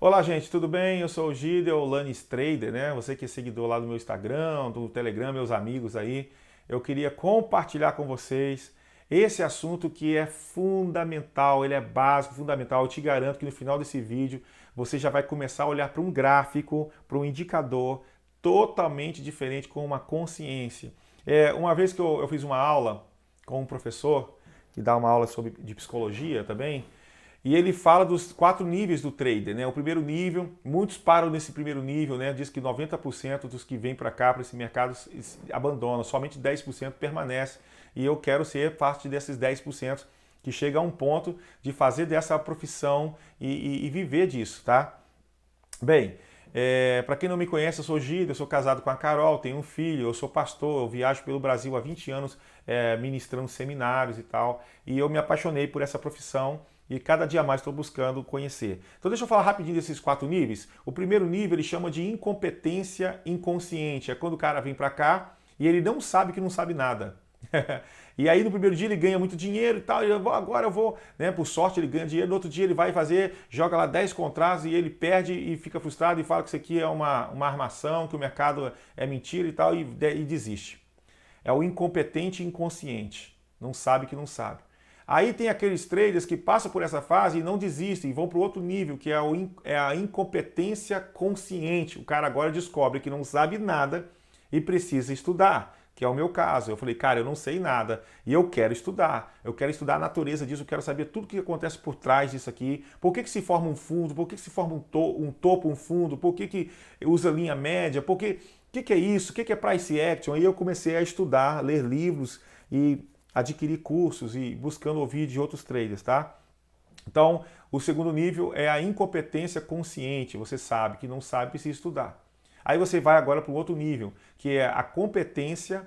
Olá, gente, tudo bem? Eu sou o Gideon Lanes Trader, né? Você que é seguidor lá do meu Instagram, do Telegram, meus amigos aí. Eu queria compartilhar com vocês esse assunto que é fundamental, ele é básico, fundamental. Eu te garanto que no final desse vídeo você já vai começar a olhar para um gráfico, para um indicador totalmente diferente, com uma consciência. Uma vez que eu fiz uma aula com um professor que dá uma aula de psicologia também, e ele fala dos 4 níveis do trader, né? O primeiro nível, muitos param nesse primeiro nível, né? Diz que 90% dos que vêm para cá, para esse mercado, abandonam, somente 10% permanece. E eu quero ser parte desses 10% que chega a um ponto de fazer dessa profissão e viver disso, tá? Bem, para quem não me conhece, eu sou Gida, eu sou casado com a Carol, tenho um filho, eu sou pastor, eu viajo pelo Brasil há 20 anos ministrando seminários e tal, e eu me apaixonei por essa profissão e cada dia mais estou buscando conhecer. Então deixa eu falar rapidinho desses 4 níveis. O primeiro nível ele chama de incompetência inconsciente, é quando o cara vem para cá e ele não sabe que não sabe nada. E aí no primeiro dia ele ganha muito dinheiro e tal, e agora eu vou, né, por sorte ele ganha dinheiro, no outro dia ele vai fazer, joga lá 10 contratos e ele perde e fica frustrado e fala que isso aqui é uma armação, que o mercado é mentira e tal, e desiste. É o incompetente inconsciente, não sabe que não sabe. Aí tem aqueles traders que passam por essa fase e não desistem, e vão para o outro nível, que é a incompetência consciente. O cara agora descobre que não sabe nada e precisa estudar, que é o meu caso. Eu falei, cara, eu não sei nada e eu quero estudar a natureza disso, eu quero saber tudo o que acontece por trás disso aqui, por que se forma um fundo, por que se forma um topo, um fundo, por que usa linha média, o que é isso, o que é price action. Aí eu comecei a estudar, ler livros e adquirir cursos e buscando ouvir de outros traders, tá? Então, o segundo nível é a incompetência consciente, você sabe que não sabe, precisa estudar. Aí você vai agora para o outro nível, que é a competência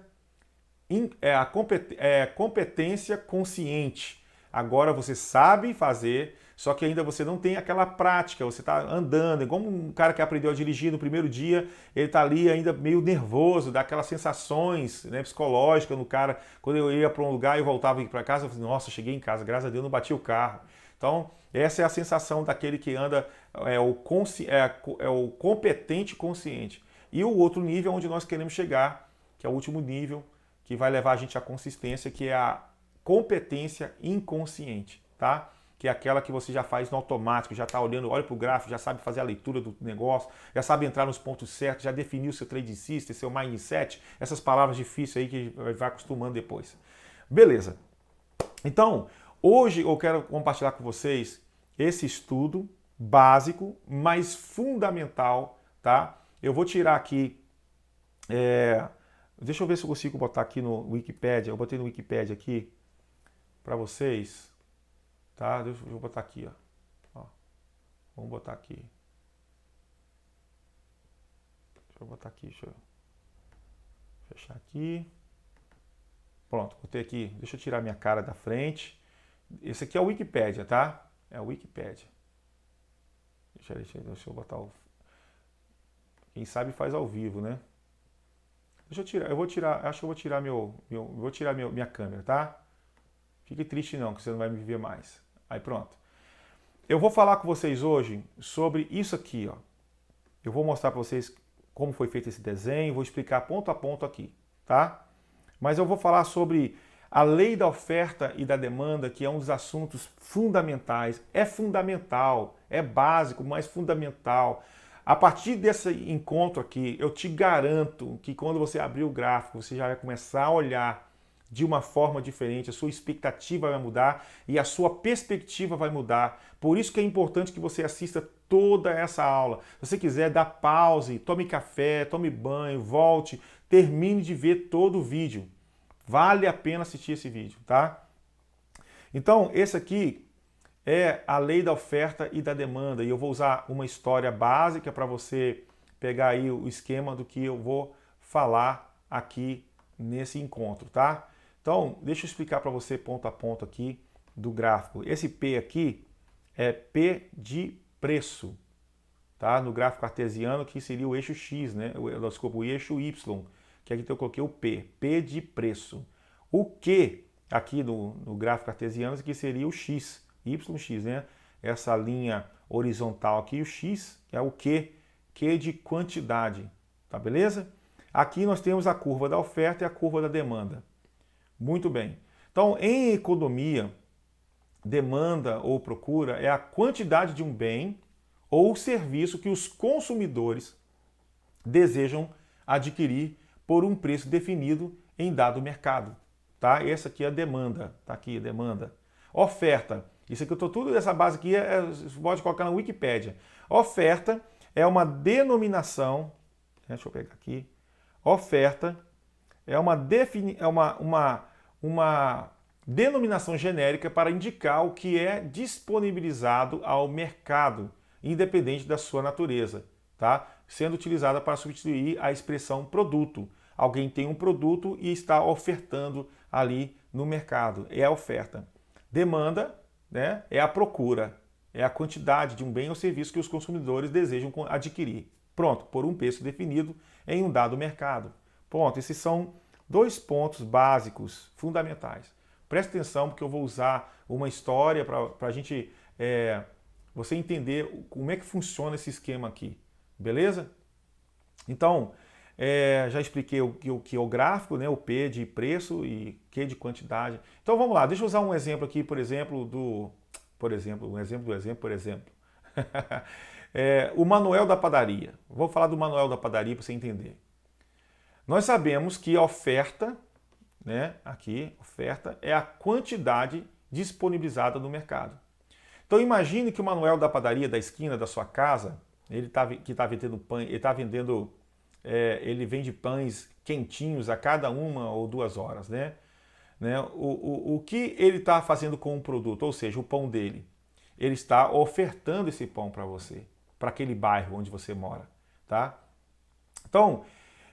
consciente. Agora você sabe fazer, só que ainda você não tem aquela prática, você está andando, igual um cara que aprendeu a dirigir no primeiro dia, ele está ali ainda meio nervoso, dá aquelas sensações, né, psicológicas no cara. Quando eu ia para um lugar e voltava para casa, eu falei, nossa, cheguei em casa, graças a Deus não bati o carro. Então, essa é a sensação daquele que anda, é o competente consciente. E o outro nível onde nós queremos chegar, que é o último nível, que vai levar a gente à consistência, que é a competência inconsciente, tá? Que é aquela que você já faz no automático, já está olhando, olha para o gráfico, já sabe fazer a leitura do negócio, já sabe entrar nos pontos certos, já definiu seu trade system, seu mindset, essas palavras difíceis aí que vai acostumando depois. Beleza. Então, hoje eu quero compartilhar com vocês esse estudo básico, mas fundamental, tá? Eu vou tirar aqui, deixa eu ver se eu consigo botar aqui no Wikipedia, eu botei no Wikipedia aqui para vocês, tá? Deixa eu botar aqui, ó. Vamos botar aqui. Deixa eu botar aqui, deixa eu fechar aqui. Pronto, botei aqui. Deixa eu tirar minha cara da frente. Esse aqui é o Wikipedia, tá? É o Wikipedia. Deixa eu botar o... Quem sabe faz ao vivo, né? Deixa eu tirar, acho que eu vou tirar minha câmera, tá? Fique triste não, que você não vai me ver mais. Aí pronto. Eu vou falar com vocês hoje sobre isso aqui, ó. Eu vou mostrar para vocês como foi feito esse desenho, vou explicar ponto a ponto aqui, tá? Mas eu vou falar sobre a lei da oferta e da demanda, que é um dos assuntos fundamentais. É fundamental, é básico, mas fundamental. A partir desse encontro aqui, eu te garanto que quando você abrir o gráfico, você já vai começar a olhar de uma forma diferente, a sua expectativa vai mudar e a sua perspectiva vai mudar. Por isso que é importante que você assista toda essa aula. Se você quiser, dá pause, tome café, tome banho, volte, termine de ver todo o vídeo. Vale a pena assistir esse vídeo, tá? Então, esse aqui é a lei da oferta e da demanda. E eu vou usar uma história básica para você pegar aí o esquema do que eu vou falar aqui nesse encontro, tá? Então, deixa eu explicar para você ponto a ponto aqui do gráfico. Esse P aqui é P de preço, tá? No gráfico cartesiano, que seria o eixo X, né? Desculpa, o eixo Y, que aqui eu coloquei o P de preço. O Q aqui no gráfico cartesiano, que seria o X, YX, né? Essa linha horizontal aqui, o X é o Q de quantidade, tá beleza? Aqui nós temos a curva da oferta e a curva da demanda. Muito bem. Então, em economia, demanda ou procura é a quantidade de um bem ou serviço que os consumidores desejam adquirir por um preço definido em dado mercado. Tá? Essa aqui é a demanda. Tá aqui a demanda. Oferta. Isso aqui eu estou tudo, essa base aqui você pode colocar na Wikipédia. Oferta é uma denominação. Deixa eu pegar aqui. Oferta é uma denominação genérica para indicar o que é disponibilizado ao mercado, independente da sua natureza, tá? Sendo utilizada para substituir a expressão produto. Alguém tem um produto e está ofertando ali no mercado, é a oferta. Demanda, né, é a procura, é a quantidade de um bem ou serviço que os consumidores desejam adquirir. Pronto, por um preço definido em um dado mercado. Pronto, esses são 2 pontos básicos, fundamentais. Preste atenção porque eu vou usar uma história para a gente, você entender como é que funciona esse esquema aqui, beleza? Então, já expliquei o que é o gráfico, né? O P de preço e Q de quantidade. Então vamos lá, deixa eu usar um exemplo aqui, por exemplo, o manual da padaria. Vou falar do manual da padaria para você entender. Nós sabemos que a oferta, né, aqui, oferta, é a quantidade disponibilizada no mercado. Então imagine que o manual da padaria da esquina da sua casa, ele vendendo pão, ele vende pães quentinhos a cada 1 ou 2 horas, né? O que ele está fazendo com o produto, ou seja, o pão dele? Ele está ofertando esse pão para você, para aquele bairro onde você mora, tá? Então,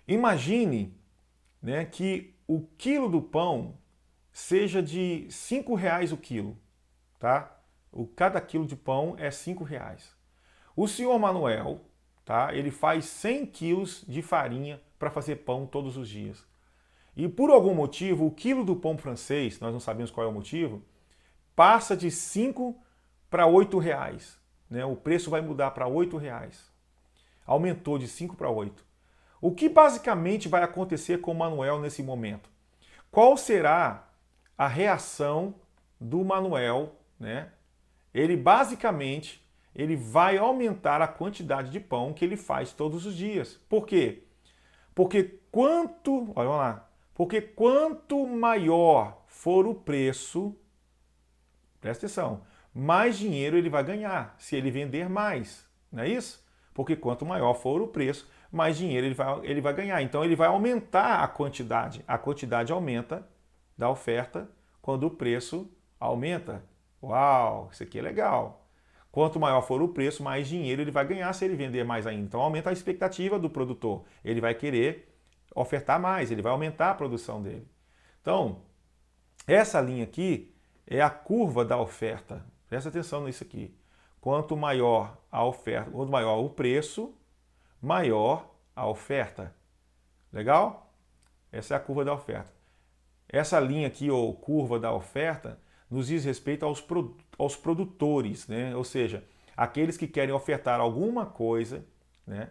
imagine, né, que o quilo do pão seja de R$5 o quilo, tá? Cada quilo de pão é R$5. O senhor Manuel, tá? Ele faz 100 quilos de farinha para fazer pão todos os dias. E por algum motivo, o quilo do pão francês, nós não sabemos qual é o motivo, passa de 5 para R$8, né? O preço vai mudar para R$8. Aumentou de 5 para 8. O que basicamente vai acontecer com o Manuel nesse momento? Qual será a reação do Manuel, né? Ele basicamente vai aumentar a quantidade de pão que ele faz todos os dias. Por quê? Porque quanto maior for o preço, presta atenção, mais dinheiro ele vai ganhar se ele vender mais, não é isso? Porque quanto maior for o preço, mais dinheiro ele vai ganhar. Então ele vai aumentar a quantidade. A quantidade aumenta da oferta quando o preço aumenta. Uau, isso aqui é legal. Quanto maior for o preço, mais dinheiro ele vai ganhar se ele vender mais ainda. Então aumenta a expectativa do produtor. Ele vai querer ofertar mais, ele vai aumentar a produção dele. Então, essa linha aqui é a curva da oferta. Presta atenção nisso aqui. Quanto maior a oferta, quanto maior o preço, maior a oferta. Legal? Essa é a curva da oferta. Essa linha aqui, ou curva da oferta, nos diz respeito aos produtores, né? Ou seja, aqueles que querem ofertar alguma coisa, né?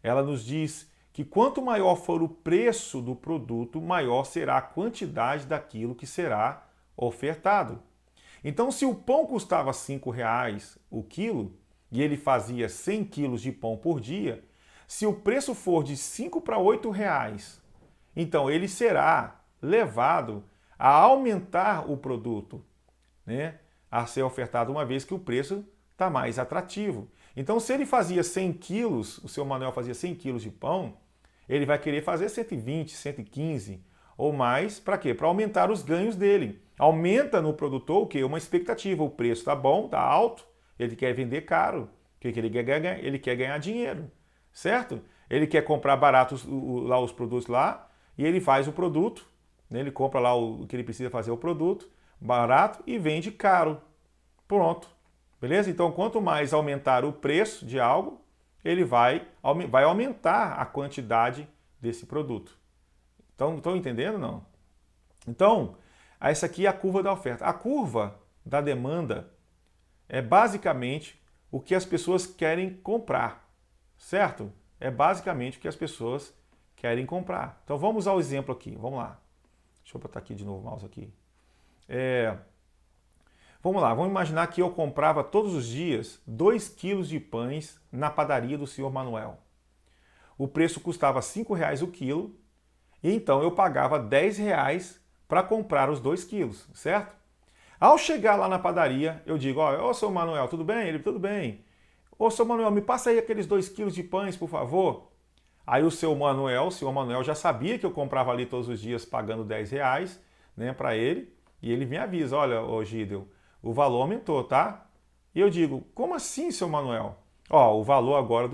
Ela nos diz que quanto maior for o preço do produto, maior será a quantidade daquilo que será ofertado. Então, se o pão custava R$5 o quilo e ele fazia 100 quilos de pão por dia, se o preço for de 5 para R$8, então ele será levado a aumentar o produto, né? A ser ofertado, uma vez que o preço está mais atrativo. Então, se ele fazia 100 quilos, o seu Manuel fazia 100 quilos de pão, ele vai querer fazer 120, 115 ou mais, para quê? Para aumentar os ganhos dele. Aumenta no produtor o quê? Uma expectativa. O preço está bom, está alto, ele quer vender caro. O que ele quer ganhar? Ele quer ganhar dinheiro, certo? Ele quer comprar barato os produtos lá e ele faz o produto, né? Ele compra lá o que ele precisa fazer o produto, barato, e vende caro. Pronto. Beleza? Então, quanto mais aumentar o preço de algo, ele vai aumentar a quantidade desse produto. Então, estão entendendo ou não? Então, essa aqui é a curva da oferta. A curva da demanda é basicamente o que as pessoas querem comprar, certo? É basicamente o que as pessoas querem comprar. Então vamos ao exemplo aqui, vamos lá. Deixa eu botar aqui de novo o mouse aqui. Vamos lá, vamos imaginar que eu comprava todos os dias 2 quilos de pães na padaria do senhor Manuel. O preço custava R$ 5 o quilo, e então eu pagava R$ 10 para comprar os 2 quilos, certo? Ao chegar lá na padaria, eu digo, ô senhor Manuel, tudo bem? Ele, tudo bem. Ô senhor Manuel, me passa aí aqueles 2 quilos de pães, por favor. Aí o senhor Manuel já sabia que eu comprava ali todos os dias pagando R$ 10, né, para ele, e ele me avisa, olha, ô Gideon, o valor aumentou, tá? E eu digo, como assim, seu Manuel? O valor agora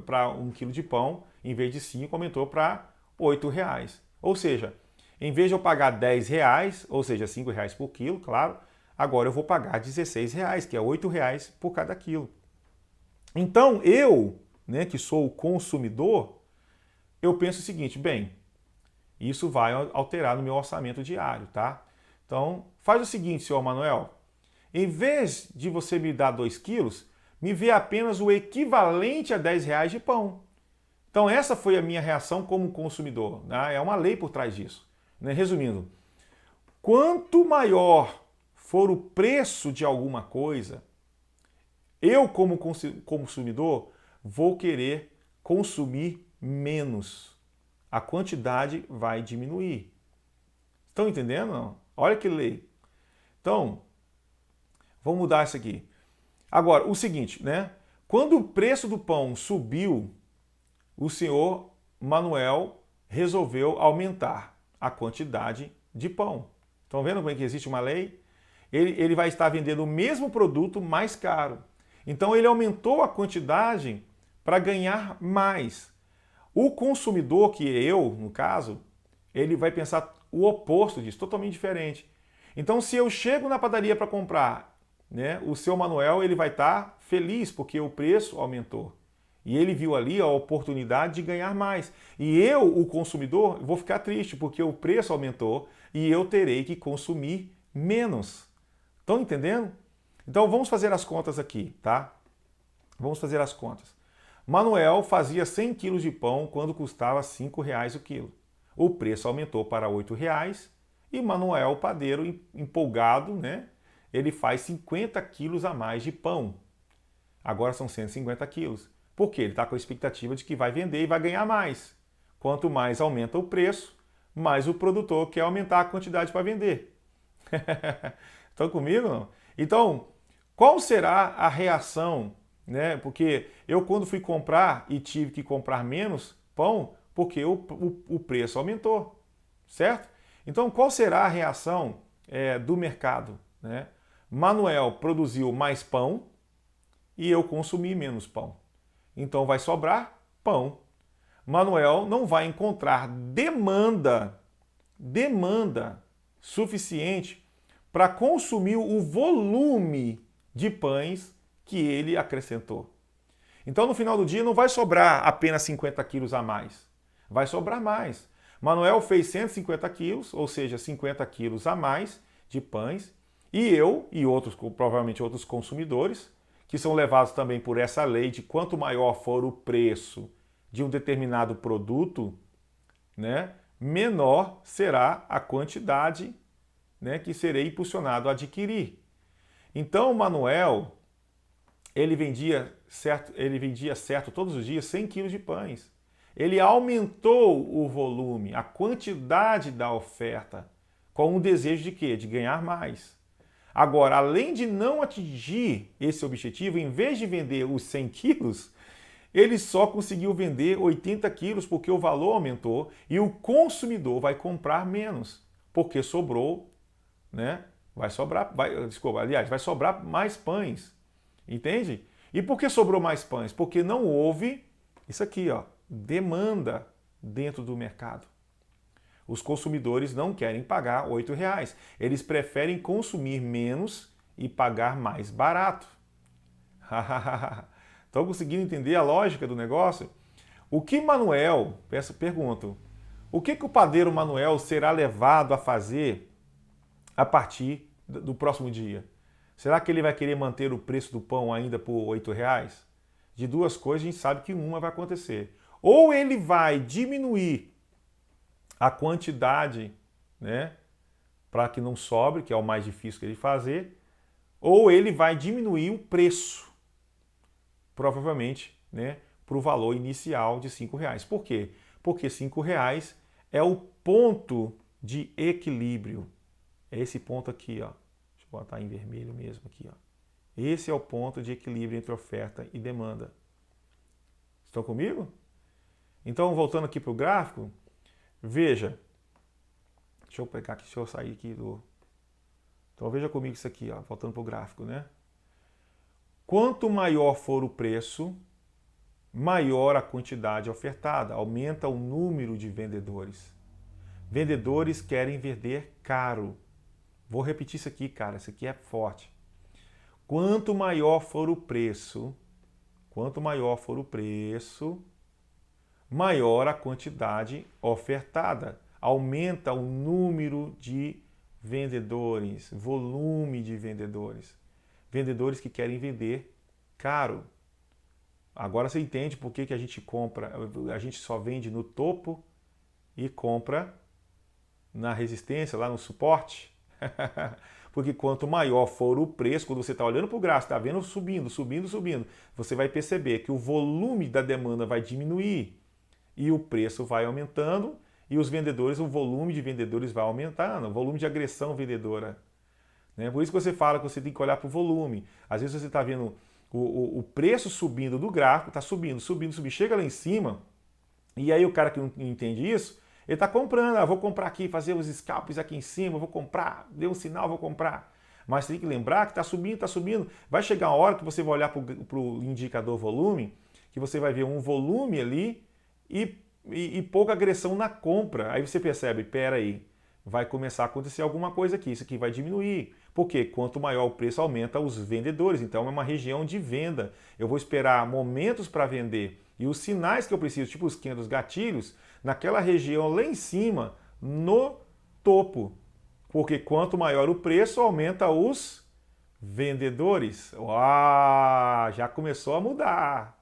para 1 quilo de pão, em vez de 5, aumentou para R$ 8. Ou seja, em vez de eu pagar R$ 10, ou seja, R$ 5 por quilo, claro, agora eu vou pagar R$ 16, que é R$ 8 por cada quilo. Então eu, né, que sou o consumidor, eu penso o seguinte, bem, isso vai alterar no meu orçamento diário, tá? Então, faz o seguinte, senhor Manuel, em vez de você me dar 2 quilos, me vê apenas o equivalente a R$ 10 de pão. Então essa foi a minha reação como consumidor, né? É uma lei por trás disso. Né? Resumindo, quanto maior for o preço de alguma coisa, eu como consumidor vou querer consumir menos. A quantidade vai diminuir. Estão entendendo? Não? Olha que lei. Então, vamos mudar isso aqui. Agora, o seguinte, né? Quando o preço do pão subiu, o senhor Manuel resolveu aumentar a quantidade de pão. Estão vendo como é que existe uma lei? Ele vai estar vendendo o mesmo produto mais caro. Então ele aumentou a quantidade para ganhar mais. O consumidor, que é eu, no caso, ele vai pensar o oposto disso, totalmente diferente. Então se eu chego na padaria para comprar, né, o seu Manuel ele vai estar feliz porque o preço aumentou. E ele viu ali a oportunidade de ganhar mais. E eu, o consumidor, vou ficar triste porque o preço aumentou e eu terei que consumir menos. Estão entendendo? Então vamos fazer as contas aqui, tá? Vamos fazer as contas. Manuel fazia 100 quilos de pão quando custava R$ 5 o quilo. O preço aumentou para R$ 8 e Manuel, padeiro, empolgado, né? Ele faz 50 quilos a mais de pão. Agora são 150 quilos. Por quê? Ele está com a expectativa de que vai vender e vai ganhar mais. Quanto mais aumenta o preço, mais o produtor quer aumentar a quantidade para vender. Estão comigo? Não? Então, qual será a reação? Né? Porque eu, quando fui comprar e tive que comprar menos pão, porque o preço aumentou, certo? Então, qual será a reação do mercado? Né? Manuel produziu mais pão e eu consumi menos pão. Então vai sobrar pão. Manuel não vai encontrar demanda suficiente para consumir o volume de pães que ele acrescentou. Então no final do dia não vai sobrar apenas 50 quilos a mais. Vai sobrar mais. Manuel fez 150 quilos, ou seja, 50 quilos a mais de pães, e eu e outros, provavelmente outros consumidores, que são levados também por essa lei de quanto maior for o preço de um determinado produto, né, menor será a quantidade, né, que serei impulsionado a adquirir. Então o Manuel, ele vendia certo todos os dias 100 quilos de pães. Ele aumentou o volume, a quantidade da oferta, com o desejo de quê? De ganhar mais. Agora, além de não atingir esse objetivo, em vez de vender os 100 quilos, ele só conseguiu vender 80 quilos porque o valor aumentou e o consumidor vai comprar menos, porque sobrou, né? Vai sobrar mais pães, entende? E por que sobrou mais pães? Porque não houve, isso aqui, ó, demanda dentro do mercado. Os consumidores não querem pagar R$ 8. Eles preferem consumir menos e pagar mais barato. Estão conseguindo entender a lógica do negócio? O que Manuel, pergunto, o que o padeiro Manuel será levado a fazer a partir do próximo dia? Será que ele vai querer manter o preço do pão ainda por R$ 8? De duas coisas a gente sabe que uma vai acontecer. Ou ele vai diminuir a quantidade, né, para que não sobre, que é o mais difícil que ele fazer, ou ele vai diminuir o preço, provavelmente, né, para o valor inicial de R$ 5. Por quê? Porque R$ 5 é o ponto de equilíbrio. É esse ponto aqui, ó. Deixa eu botar em vermelho mesmo aqui, ó. Esse é o ponto de equilíbrio entre oferta e demanda. Estão comigo? Então, voltando aqui para o gráfico, veja. Deixa eu pegar aqui, deixa eu sair aqui do... Então, veja comigo isso aqui, ó, voltando para o gráfico, né? Quanto maior for o preço, maior a quantidade ofertada, aumenta o número de vendedores. Vendedores querem vender caro. Vou repetir isso aqui, cara, isso aqui é forte. Quanto maior for o preço, maior a quantidade ofertada. Aumenta o número de vendedores, volume de vendedores. Vendedores que querem vender caro. Agora você entende por que a gente compra, a gente só vende no topo e compra na resistência, lá no suporte? Porque quanto maior for o preço, quando você está olhando para o gráfico, está vendo subindo, subindo, subindo, você vai perceber que o volume da demanda vai diminuir e o preço vai aumentando e os vendedores, o volume de vendedores vai aumentando, o volume de agressão vendedora. Né? Por isso que você fala que você tem que olhar para o volume. Às vezes você está vendo o preço subindo do gráfico, está subindo, subindo, subindo, chega lá em cima e aí o cara que não entende isso, ele está comprando, vou comprar aqui, fazer os scalps aqui em cima, vou comprar, deu um sinal, vou comprar. Mas tem que lembrar que está subindo, está subindo. Vai chegar uma hora que você vai olhar para o indicador volume, que você vai ver um volume ali e pouca agressão na compra. Aí você percebe, peraí, vai começar a acontecer alguma coisa aqui, isso aqui vai diminuir. Porque quanto maior o preço, aumenta os vendedores. Então é uma região de venda. Eu vou esperar momentos para vender. E os sinais que eu preciso, tipo os esquema dos gatilhos, naquela região lá em cima, no topo. Porque quanto maior o preço, aumenta os vendedores. Uau, já começou a mudar.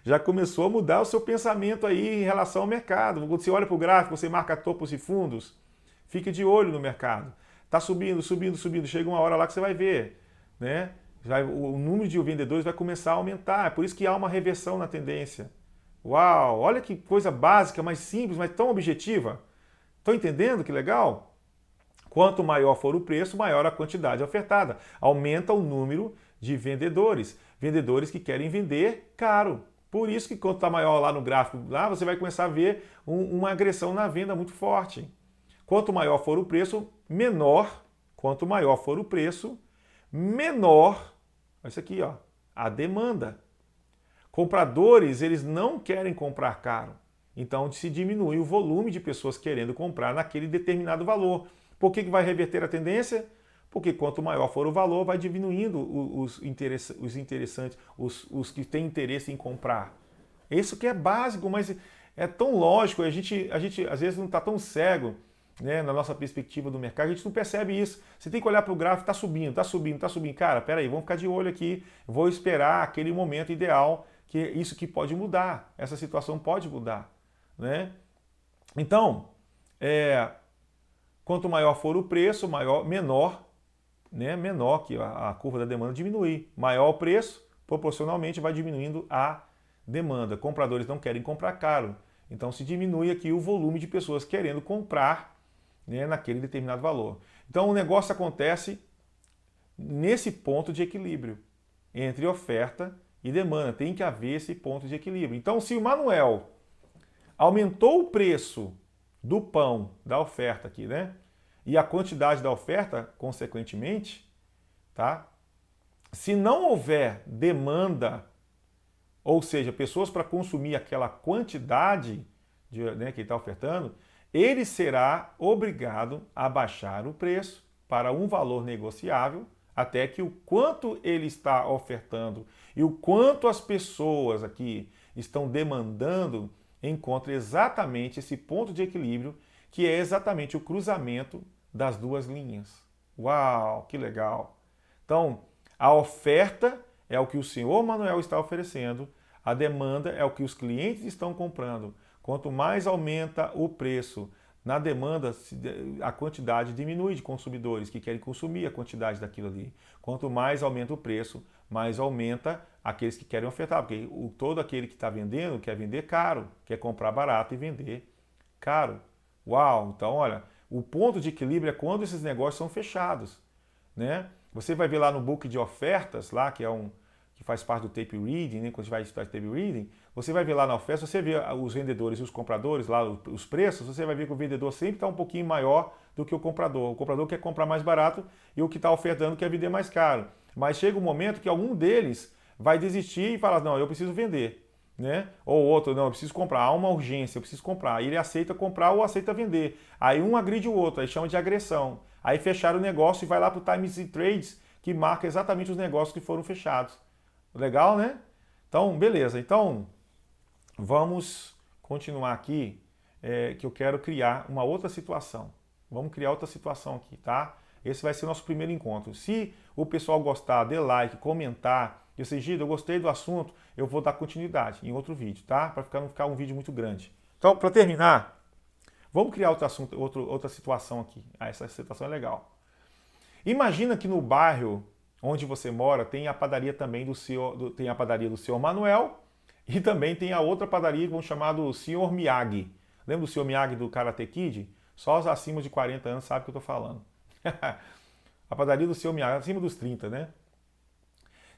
Já começou a mudar o seu pensamento aí em relação ao mercado. Quando você olha para o gráfico, você marca topos e fundos, fique de olho no mercado. Está subindo, subindo, subindo. Chega uma hora lá que você vai ver, né? O número de vendedores vai começar a aumentar. É por isso que há uma reversão na tendência. Uau, olha que coisa básica, mais simples, mas tão objetiva. Estão entendendo que legal? Quanto maior for o preço, maior a quantidade ofertada. Aumenta o número de vendedores. Vendedores que querem vender caro. Por isso que quanto está maior lá no gráfico, lá você vai começar a ver uma agressão na venda muito forte. Quanto maior for o preço, menor. Quanto maior for o preço, menor. Olha isso aqui, ó, a demanda. Compradores, eles não querem comprar caro. Então se diminui o volume de pessoas querendo comprar naquele determinado valor. Por que vai reverter a tendência? Porque quanto maior for o valor, vai diminuindo os interessantes, os que têm interesse em comprar. Isso que é básico, mas é tão lógico, a gente às vezes não está tão cego, né, na nossa perspectiva do mercado, a gente não percebe isso. Você tem que olhar para o gráfico, está subindo, está subindo, está subindo. Cara, peraí, vamos ficar de olho aqui, vou esperar aquele momento ideal, que é isso que pode mudar, essa situação pode mudar. Né? Então, quanto maior for o preço, menor, né, menor que a curva da demanda diminuir. Maior o preço, proporcionalmente vai diminuindo a demanda. Compradores não querem comprar caro. Então se diminui aqui o volume de pessoas querendo comprar, né, naquele determinado valor. Então o negócio acontece nesse ponto de equilíbrio entre oferta e demanda. Tem que haver esse ponto de equilíbrio. Então se o Manuel aumentou o preço do pão, da oferta aqui, né? E a quantidade da oferta, consequentemente, tá? Se não houver demanda, ou seja, pessoas para consumir aquela quantidade né, que ele está ofertando, ele será obrigado a baixar o preço para um valor negociável, até que o quanto ele está ofertando e o quanto as pessoas aqui estão demandando encontre exatamente esse ponto de equilíbrio, que é exatamente o cruzamento das duas linhas. Uau, que legal! Então, a oferta é o que o senhor Manuel está oferecendo, a demanda é o que os clientes estão comprando. Quanto mais aumenta o preço na demanda, a quantidade diminui de consumidores que querem consumir a quantidade daquilo ali. Quanto mais aumenta o preço, mais aumenta aqueles que querem ofertar, porque todo aquele que está vendendo quer vender caro, quer comprar barato e vender caro. Uau! Então, olha, o ponto de equilíbrio é quando esses negócios são fechados, né? Você vai ver lá no book de ofertas, lá que que faz parte do tape reading, né? Quando a gente vai estudar tape reading, você vai ver lá na oferta, você vê os vendedores e os compradores, lá os preços, você vai ver que o vendedor sempre está um pouquinho maior do que o comprador. O comprador quer comprar mais barato e o que está ofertando quer vender mais caro. Mas chega um momento que algum deles vai desistir e falar, não, eu preciso vender, né? Ou outro, não, eu preciso comprar, há uma urgência, eu preciso comprar. Aí ele aceita comprar ou aceita vender. Aí um agride o outro, aí chama de agressão. Aí fecharam o negócio e vai lá para o Times Trades, que marca exatamente os negócios que foram fechados. Legal, né? Então, beleza. Então, vamos continuar aqui, que eu quero criar uma outra situação. Vamos criar outra situação aqui, tá? Esse vai ser o nosso primeiro encontro. Se o pessoal gostar, dê like, comentar, eu sei, Gido, eu gostei do assunto, eu vou dar continuidade em outro vídeo, tá? Para não ficar um vídeo muito grande. Então, para terminar, vamos criar outro assunto, outra situação aqui. Ah, essa situação é legal. Imagina que no bairro onde você mora tem a padaria também tem a padaria do senhor Manuel e também tem a outra padaria que vamos chamar do senhor Miyagi. Lembra do senhor Miyagi do Karate Kid? Só os acima de 40 anos sabem o que eu estou falando. A padaria do senhor Miyagi, acima dos 30, né?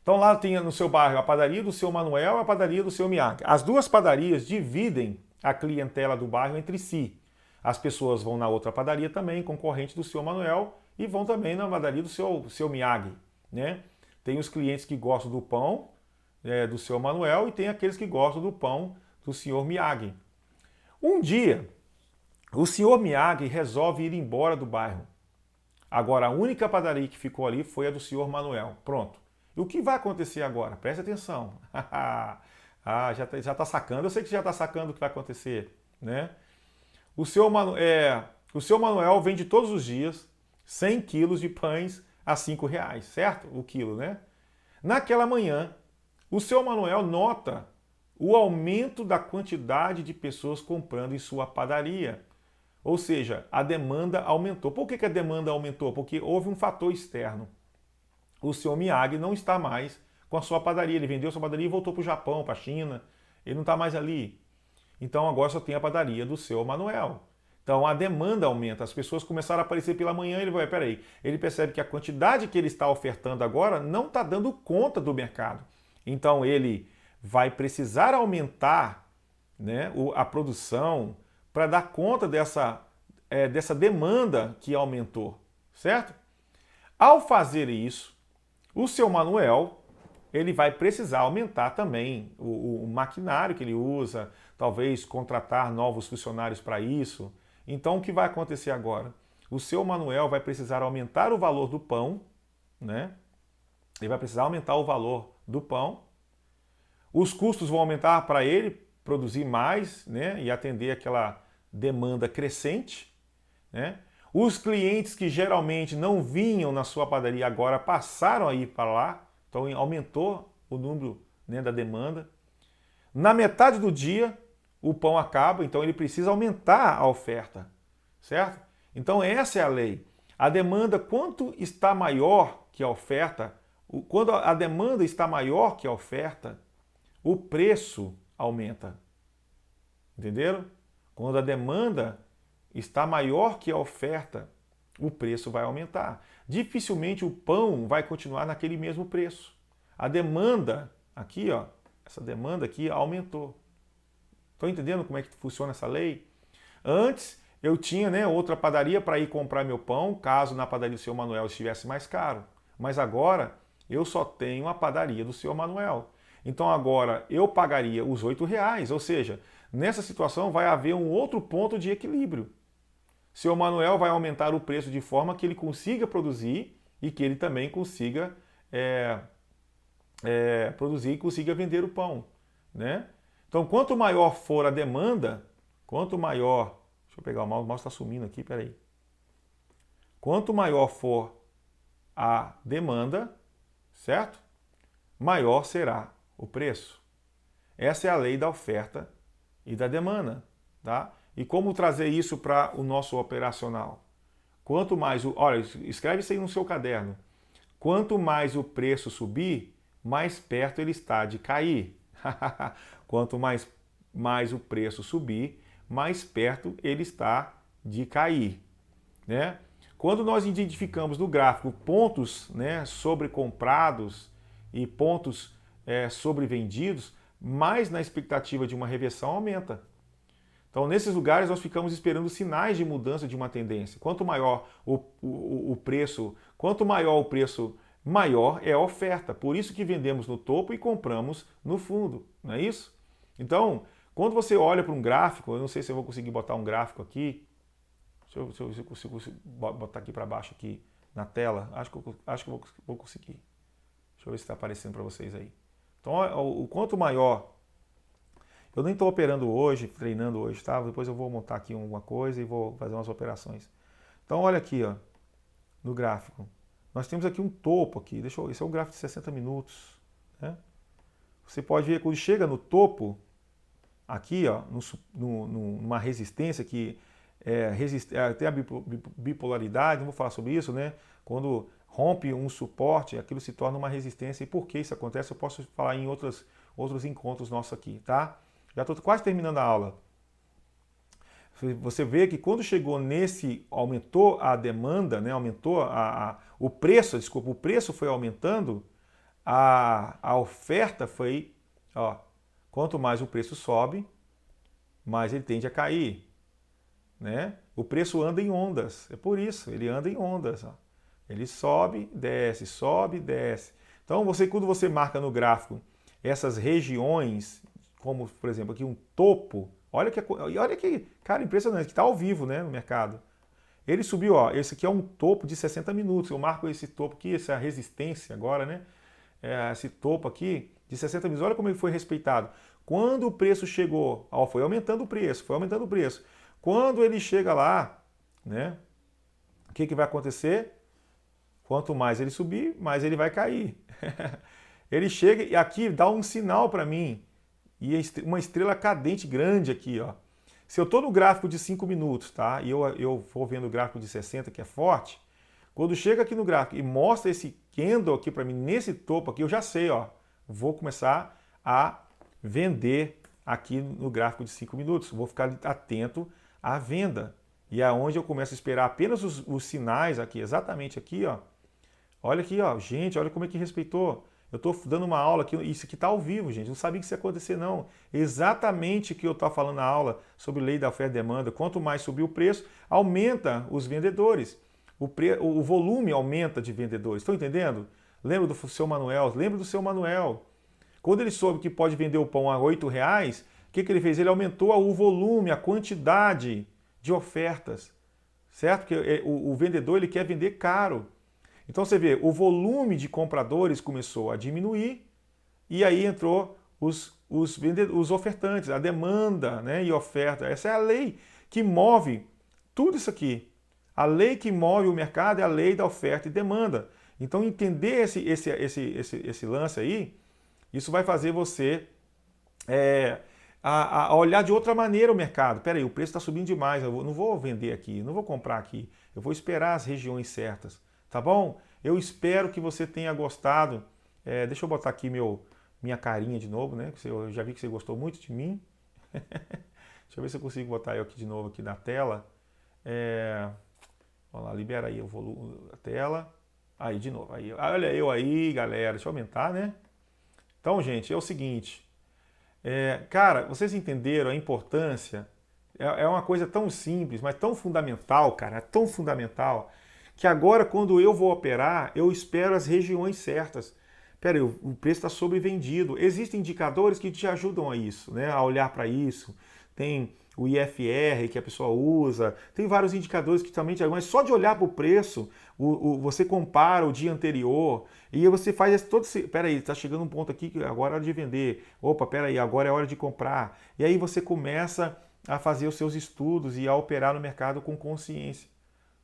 Então lá tem no seu bairro a padaria do senhor Manuel e a padaria do senhor Miyagi. As duas padarias dividem a clientela do bairro entre si. As pessoas vão na outra padaria também, concorrente do senhor Manuel, e vão também na padaria do seu Miyagi, né? Tem os clientes que gostam do pão do senhor Manuel e tem aqueles que gostam do pão do senhor Miyagi. Um dia, o senhor Miyagi resolve ir embora do bairro. Agora, a única padaria que ficou ali foi a do senhor Manuel. Pronto. E o que vai acontecer agora? Preste atenção. Já está sacando. Eu sei que já está sacando o que vai acontecer, né? O senhor Manuel vende todos os dias 100 quilos de pães a R$5, certo? O quilo, né? Naquela manhã, o senhor Manuel nota o aumento da quantidade de pessoas comprando em sua padaria. Ou seja, a demanda aumentou. Por que a demanda aumentou? Porque houve um fator externo. O senhor Miyagi não está mais com a sua padaria. Ele vendeu sua padaria e voltou para o Japão, para a China. Ele não está mais ali. Então agora só tem a padaria do senhor Manuel. Então a demanda aumenta, as pessoas começaram a aparecer pela manhã, ele percebe que a quantidade que ele está ofertando agora não está dando conta do mercado. Então ele vai precisar aumentar, né, a produção para dar conta dessa demanda que aumentou, certo? Ao fazer isso, o seu Manuel ele vai precisar aumentar também o maquinário que ele usa, talvez contratar novos funcionários para isso. Então, o que vai acontecer agora? O seu Manuel vai precisar aumentar o valor do pão, né? Ele vai precisar aumentar o valor do pão. Os custos vão aumentar para ele produzir mais, né? E atender aquela demanda crescente, né? Os clientes que geralmente não vinham na sua padaria agora passaram a ir para lá, então aumentou o número, né, da demanda. Na metade do dia, o pão acaba, então ele precisa aumentar a oferta, certo? Então essa é a lei. A demanda, quanto está maior que a oferta, quando a demanda está maior que a oferta, o preço aumenta. Entenderam? Quando a demanda está maior que a oferta, o preço vai aumentar. Dificilmente o pão vai continuar naquele mesmo preço. A demanda aqui, ó, essa demanda aqui aumentou. Estão entendendo como é que funciona essa lei? Antes eu tinha, né, outra padaria para ir comprar meu pão, caso na padaria do senhor Manuel estivesse mais caro. Mas agora eu só tenho a padaria do senhor Manuel. Então agora eu pagaria os R$8, ou seja, nessa situação vai haver um outro ponto de equilíbrio. Seu Manuel vai aumentar o preço de forma que ele consiga produzir e que ele também consiga produzir e consiga vender o pão, né? Então, quanto maior for a demanda, quanto maior... Deixa eu pegar o mouse está sumindo aqui, peraí. Quanto maior for a demanda, certo? Maior será o preço. Essa é a lei da oferta e da demanda, tá? E como trazer isso para o nosso operacional? Quanto mais olha, escreve isso aí no seu caderno. Quanto mais o preço subir, mais perto ele está de cair. Quanto mais o preço subir, mais perto ele está de cair, né? Quando nós identificamos no gráfico pontos, né, sobrecomprados e pontos sobrevendidos, mais na expectativa de uma reversão aumenta. Então, nesses lugares, nós ficamos esperando sinais de mudança de uma tendência. Quanto maior o preço, maior é a oferta. Por isso que vendemos no topo e compramos no fundo, não é isso? Então, quando você olha para um gráfico, eu não sei se eu vou conseguir botar um gráfico aqui. Deixa eu ver se eu consigo botar aqui para baixo aqui na tela. Acho que eu vou conseguir. Deixa eu ver se está aparecendo para vocês aí. Então, o quanto maior... Eu nem estou operando hoje, treinando hoje, tá? Depois eu vou montar aqui alguma coisa e vou fazer umas operações. Então, olha aqui, ó, no gráfico. Nós temos aqui um topo aqui. Esse é um gráfico de 60 minutos, né? Você pode ver quando chega no topo, aqui, ó, numa resistência que tem a bipolaridade, não vou falar sobre isso, né? Quando rompe um suporte, aquilo se torna uma resistência. E por que isso acontece? Eu posso falar em outros encontros nossos aqui, tá? Já estou quase terminando a aula. Você vê que quando chegou aumentou a demanda, né? Aumentou o preço, desculpa, o preço foi aumentando, a oferta foi, ó, quanto mais o preço sobe, mais ele tende a cair, né? O preço anda em ondas, é por isso, ele anda em ondas, ó. Ele sobe, desce, sobe, desce. Então, quando você marca no gráfico essas regiões, como, por exemplo, aqui um topo, olha que, cara, impressionante, que está ao vivo, né, no mercado. Ele subiu, ó, esse aqui é um topo de 60 minutos, eu marco esse topo aqui, essa resistência agora, né, esse topo aqui de 60 minutos, olha como ele foi respeitado. Quando o preço chegou, ó, foi aumentando o preço, Quando ele chega lá, né, o que vai acontecer? Quanto mais ele subir, mais ele vai cair. Ele chega e aqui dá um sinal para mim, e uma estrela cadente grande aqui, ó. Se eu estou no gráfico de 5 minutos, tá? E eu vou vendo o gráfico de 60, que é forte, quando chega aqui no gráfico e mostra esse candle aqui para mim, nesse topo aqui, eu já sei, ó, vou começar a vender aqui no gráfico de 5 minutos. Vou ficar atento à venda. E é onde eu começo a esperar apenas os sinais aqui, exatamente aqui, ó. Olha aqui, ó, gente, olha como é que respeitou. Eu estou dando uma aula aqui, isso aqui está ao vivo, gente. Não sabia que isso ia acontecer, não. Exatamente o que eu estou falando na aula sobre lei da oferta e demanda. Quanto mais subir o preço, aumenta os vendedores. O volume aumenta de vendedores. Estão entendendo? Lembra do seu Manuel? Lembra do seu Manuel. Quando ele soube que pode vender o pão a R$8, o que ele fez? Ele aumentou o volume, a quantidade de ofertas. Certo? Porque o vendedor ele quer vender caro. Então você vê, o volume de compradores começou a diminuir e aí entrou os ofertantes, a demanda, né, e oferta. Essa é a lei que move tudo isso aqui. A lei que move o mercado é a lei da oferta e demanda. Então entender esse lance aí, isso vai fazer você a olhar de outra maneira o mercado. Peraí, o preço está subindo demais, eu não vou vender aqui, não vou comprar aqui, eu vou esperar as regiões certas. Tá bom? Eu espero que você tenha gostado. Deixa eu botar aqui minha carinha de novo, né? Eu já vi que você gostou muito de mim. Deixa eu ver se eu consigo botar eu aqui de novo aqui na tela. Vamos lá, libera aí o volume da tela. Aí, de novo. Aí, olha eu aí, galera. Deixa eu aumentar, né? Então, gente, é o seguinte. Cara, vocês entenderam a importância? É uma coisa tão simples, mas tão fundamental, cara. Tão fundamental. Que agora, quando eu vou operar, eu espero as regiões certas. Pera aí, o preço está sobrevendido. Existem indicadores que te ajudam a isso, né? A olhar para isso. Tem o IFR que a pessoa usa, tem vários indicadores que também te ajudam, mas só de olhar para o preço, você compara o dia anterior e aí você faz todo esse... Pera aí, está chegando um ponto aqui que agora é hora de vender. Opa, pera aí, agora é hora de comprar. E aí você começa a fazer os seus estudos e a operar no mercado com consciência.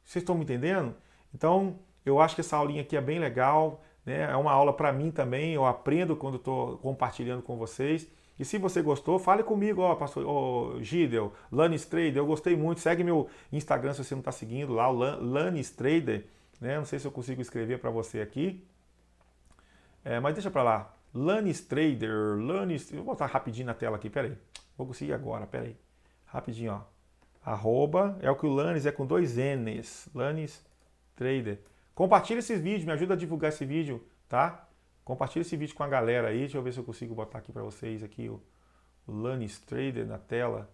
Vocês estão me entendendo? Então, eu acho que essa aulinha aqui é bem legal. né? É uma aula para mim também, eu aprendo quando estou compartilhando com vocês. E se você gostou, fale comigo, ó, pastor, ó, Gidel, Lannis Trader, eu gostei muito. Segue meu Instagram se você não está seguindo lá, o Lannis Trader, né? Não sei se eu consigo escrever para você aqui, mas deixa para lá. Lannis Trader, Lannis, eu vou botar rapidinho na tela aqui, peraí. Vou conseguir agora, peraí. Rapidinho, ó. Arroba, é o que o Lannis é com 2 N's, Lannis Trader. Compartilha esse vídeo, me ajuda a divulgar esse vídeo, tá? Compartilha esse vídeo com a galera aí. Deixa eu ver se eu consigo botar aqui para vocês aqui o Lannis Trader na tela.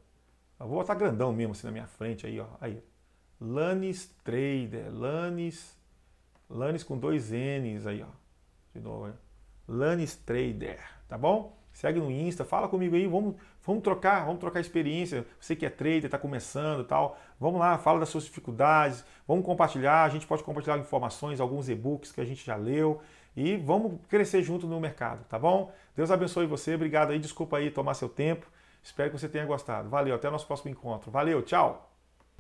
Eu vou botar grandão mesmo assim na minha frente aí, ó. Aí. Lannis Trader, Lannis com 2 N's aí, ó. De novo, hein? Lannis Trader, tá bom? Segue no Insta, fala comigo aí, vamos trocar experiência. Você que é trader, está começando e tal, vamos lá, fala das suas dificuldades, vamos compartilhar, a gente pode compartilhar informações, alguns e-books que a gente já leu e vamos crescer junto no mercado, tá bom? Deus abençoe você, obrigado aí, desculpa aí tomar seu tempo, espero que você tenha gostado. Valeu, até o nosso próximo encontro. Valeu, tchau!